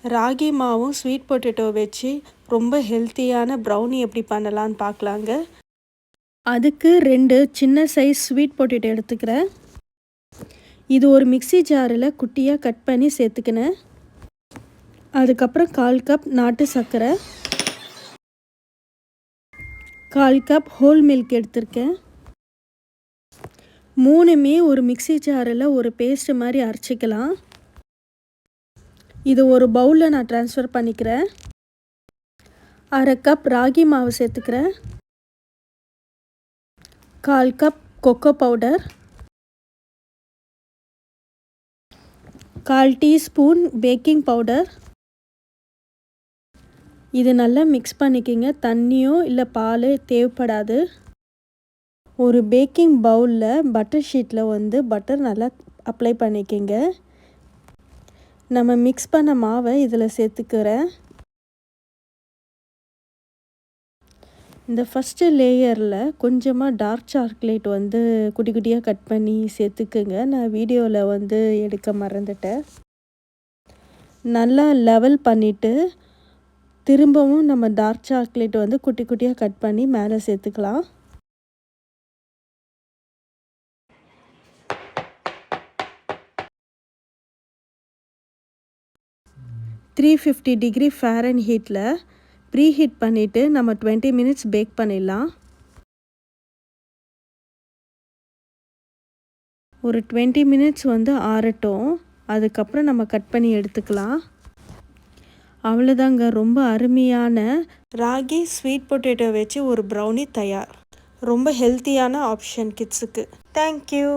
ராகி மாவும் sweet potato வச்சு ரொம்ப ஹெல்த்தியான ப்ரௌனி எப்படி பண்ணலான்னு பார்க்கலாங்க. அதுக்கு 2 சின்ன சைஸ் ஸ்வீட் பொட்டேட்டோ எடுத்துக்கிறேன். இது ஒரு மிக்ஸி ஜாரில் குட்டியாக கட் பண்ணி சேர்த்துக்கினேன். அதுக்கப்புறம் 1/4 கப் நாட்டு சர்க்கரை, 1/4 கப் ஹோல் மில்க் எடுத்திருக்கேன். 3மே ஒரு மிக்ஸி ஜாரில் ஒரு பேஸ்ட் மாதிரி அரைச்சிக்கலாம். இது ஒரு பவுலில் நான் ட்ரான்ஸ்ஃபர் பண்ணிக்கிறேன். 1/2 கப் ராகி மாவு சேர்த்துக்கிறேன். 1/4 cup cocoa powder, 1/4 teaspoon baking powder. இது நல்லா மிக்ஸ் பண்ணிக்கிங்க. தண்ணியோ இல்லை பால் தேவைப்படாது. ஒரு பேக்கிங் பவுலில் பட்டர் ஷீட்டில் பட்டர் நல்லா அப்ளை பண்ணிக்கிங்க. நம்ம மிக்ஸ் பண்ண மாவை இதில் சேர்த்துக்கிறேன். இந்த ஃபஸ்ட்டு லேயரில் கொஞ்சமாக டார்க் சாக்லேட் குட்டி குட்டியாக கட் பண்ணி சேர்த்துக்குங்க. நான் வீடியோவில் எடுக்க மறந்துட்டேன். நல்லா லெவல் பண்ணிவிட்டு திரும்பவும் நம்ம டார்க் சாக்லேட் குட்டி குட்டியாக கட் பண்ணி மேலே சேர்த்துக்கலாம். $350 ஃபாரன்ஹீட்டில் ப்ரீ ஹீட் பண்ணிவிட்டு நம்ம 20 மினிட்ஸ் பேக் பண்ணிடலாம். ஒரு 20 மினிட்ஸ் ஆறட்டும். அதுக்கப்புறம் நம்ம கட் பண்ணி எடுத்துக்கலாம். அவ்வளோதாங்க, ரொம்ப அருமையான ராகி ஸ்வீட் பொட்டேட்டோ வச்சு ஒரு ப்ரௌனி தயார். ரொம்ப ஹெல்த்தியான ஆப்ஷன் கிட்ஸுக்கு. தேங்க்யூ.